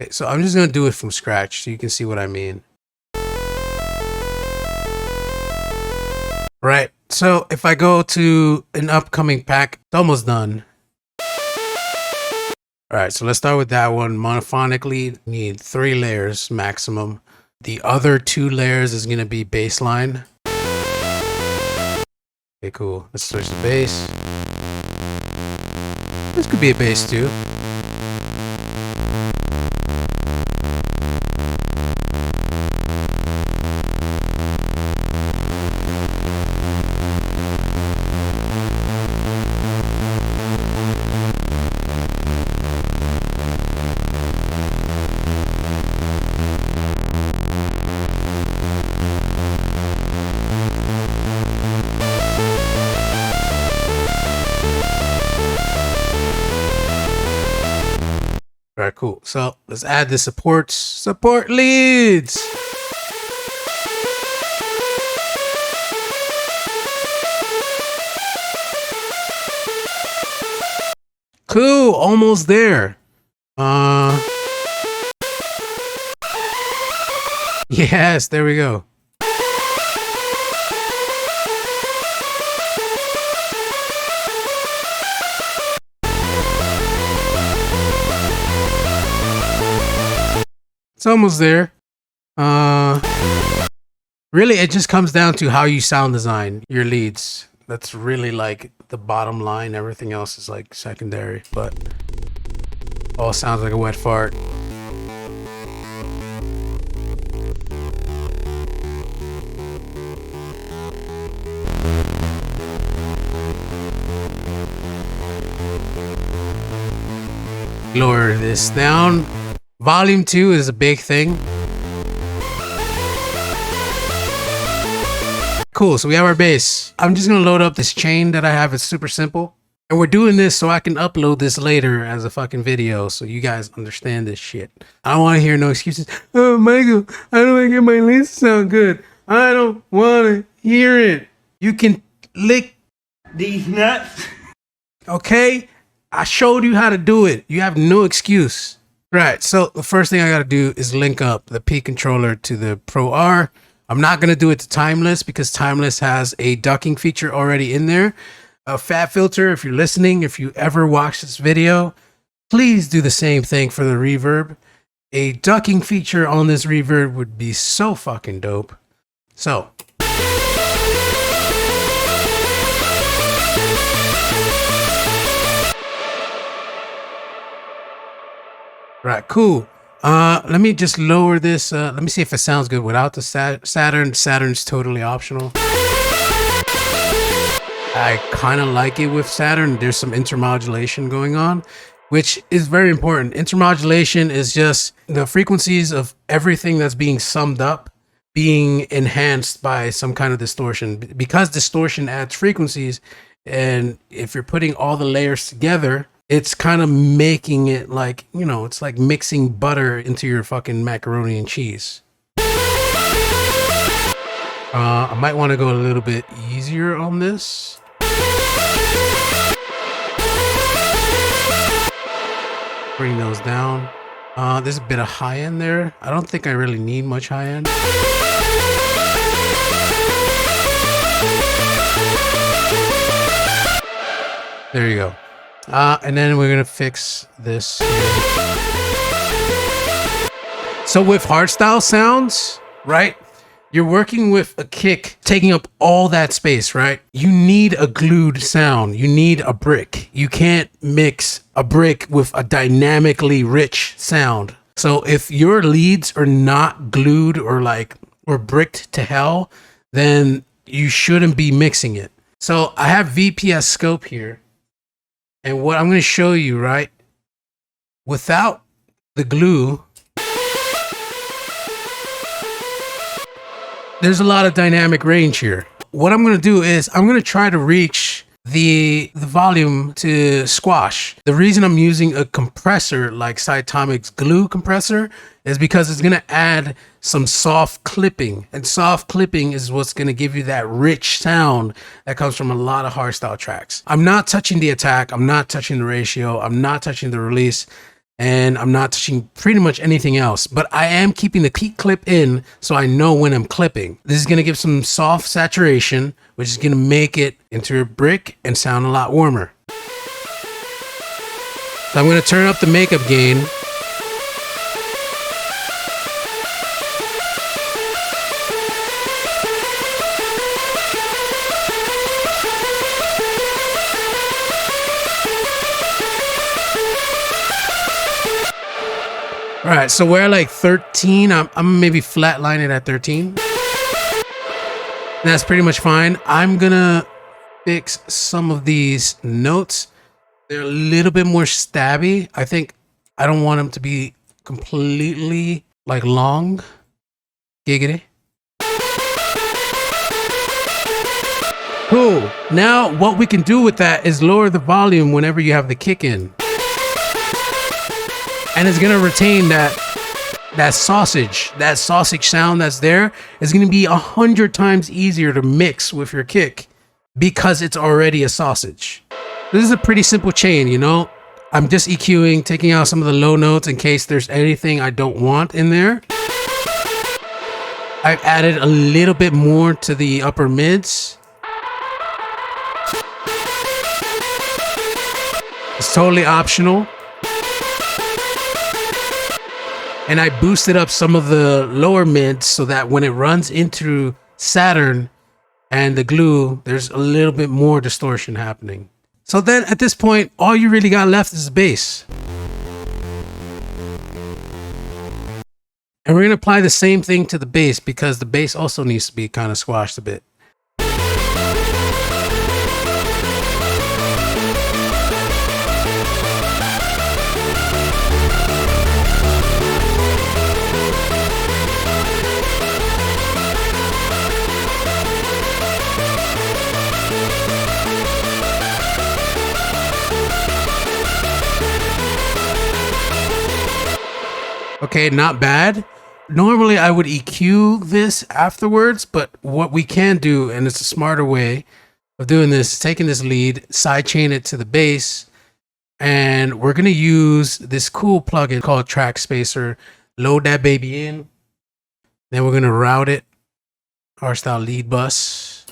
Okay, so I'm just gonna do it from scratch so you can see what I mean. Right, so if I go to an upcoming pack, it's almost done. All right, so let's start with that one. Monophonically, need 3 layers maximum. The other 2 layers is gonna be baseline. Okay, cool. Let's switch the bass. This could be a bass too. All right, cool. So let's add the support leads. Cool, almost there. Yes, there we go. It's almost there. Really, it just comes down to how you sound design your leads. That's really like the bottom line. Everything else is like secondary, but all sounds like a wet fart. Lower this down. Volume 2 is a big thing. Cool, so we have our bass. I'm just gonna load up this chain that I have. It's super simple. And we're doing this so I can upload this later as a fucking video so you guys understand this shit. I don't wanna hear no excuses. Oh, Michael, I don't wanna get my leads to sound good. I don't wanna hear it. You can lick these nuts. Okay? I showed you how to do it. You have no excuse. Right, so the first thing I gotta do is link up the P controller to the Pro R. I'm not gonna do it to Timeless because Timeless has a ducking feature already in there. A fat filter, if you're listening, if you ever watch this video, please do the same thing for the reverb. A ducking feature on this reverb would be so fucking dope. So. Right, cool. Let me just lower this. Let me see if it sounds good without the Saturn. Saturn's totally optional. I kind of like it with Saturn. There's some intermodulation going on, which is very important. Intermodulation is just the frequencies of everything that's being summed up, being enhanced by some kind of distortion. Because distortion adds frequencies, and if you're putting all the layers together, it's kind of making it like, you know, it's like mixing butter into your fucking macaroni and cheese. I might want to go a little bit easier on this. Bring those down. There's a bit of high end there. I don't think I really need much high end. There you go. And then we're gonna fix this here. So with hardstyle sounds, right? You're working with a kick taking up all that space, right? You need a glued sound. You need a brick. You can't mix a brick with a dynamically rich sound. So if your leads are not glued or bricked to hell, then you shouldn't be mixing it. So I have VPS scope here. And what I'm going to show you, right, without the glue, there's a lot of dynamic range here. What I'm going to do is I'm going to try to reach the volume to squash. The reason I'm using a compressor like Cytomic's glue compressor is because it's going to add some soft clipping, and soft clipping is what's going to give you that rich sound that comes from a lot of hardstyle tracks. I'm not touching the attack. I'm not touching the ratio. I'm not touching the release. and I'm not touching pretty much anything else, but I am keeping the peak clip in so I know when I'm clipping. This is gonna give some soft saturation, which is gonna make it into a brick and sound a lot warmer. So I'm gonna turn up the makeup gain. All right, so we're at like 13. I'm maybe flatline it at 13. That's pretty much fine. I'm gonna fix some of these notes. They're a little bit more stabby. I think I don't want them to be completely like long. Giggity. Cool. Now what we can do with that is lower the volume whenever you have the kick in. And it's gonna retain that sausage sound that's there. Is gonna be 100 times easier to mix with your kick because it's already a sausage. This is a pretty simple chain, you know. I'm just EQing, taking out some of the low notes in case there's anything I don't want in there. I've added a little bit more to the upper mids. It's totally optional. And I boosted up some of the lower mids so that when it runs into Saturn and the glue, there's a little bit more distortion happening. So then at this point, all you really got left is the bass. And we're gonna apply the same thing to the bass because the bass also needs to be kind of squashed a bit. Okay, not bad. Normally I would EQ this afterwards, but what we can do, and it's a smarter way of doing this, is taking this lead, sidechain it to the bass, and we're gonna use this cool plugin called Track Spacer. Load that baby in, then we're gonna route it, Hardstyle lead bus.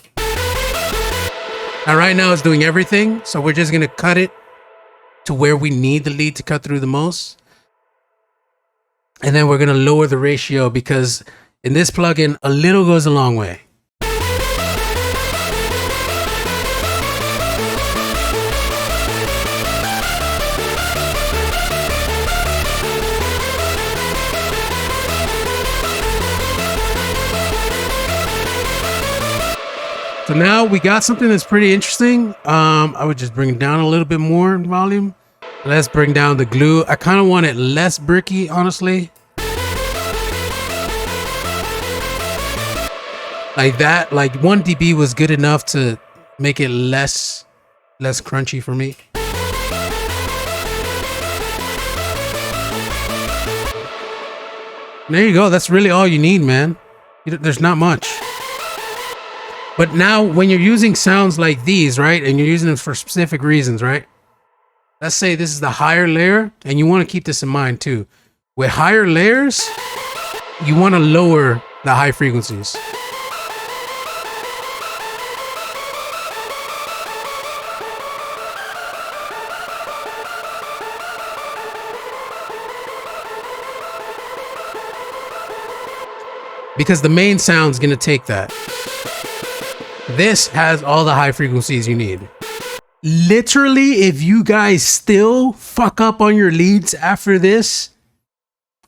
Now right now it's doing everything, so we're just gonna cut it to where we need the lead to cut through the most. And then we're gonna lower the ratio because in this plugin, a little goes a long way. So now we got something that's pretty interesting. I would just bring it down a little bit more in volume. Let's bring down the glue. I kind of want it less bricky, honestly. Like that, like 1 dB was good enough to make it less crunchy for me. There you go. That's really all you need, man. There's not much. But now when you're using sounds like these, right, and you're using them for specific reasons, right? Let's say this is the higher layer, and you want to keep this in mind too. With higher layers, you want to lower the high frequencies. Because the main sound's going to take that. This has all the high frequencies you need. Literally, if you guys still fuck up on your leads after this,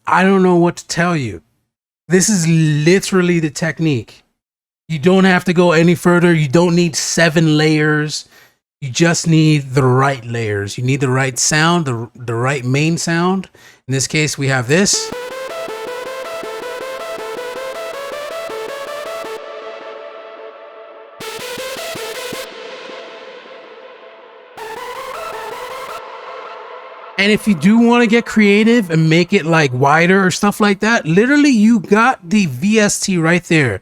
I don't know what to tell you. This is literally the technique. You don't have to go any further. You don't need 7 layers. You just need the right layers. You need the right sound, the right main sound. In this case, we have this. And if you do want to get creative and make it like wider or stuff like that, literally you got the VST right there.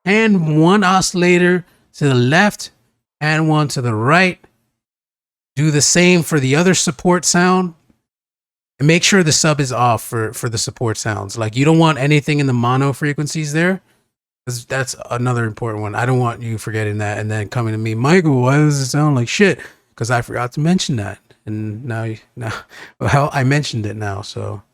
And one oscillator to the left and one to the right. Do the same for the other support sound. And make sure the sub is off for the support sounds. Like you don't want anything in the mono frequencies there. That's another important one. I don't want you forgetting that and then coming to me, Michael, why does it sound like shit? Because I forgot to mention that. And now, well, I mentioned it now, so.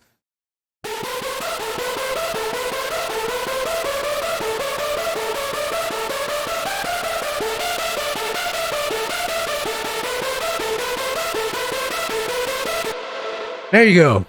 There you go.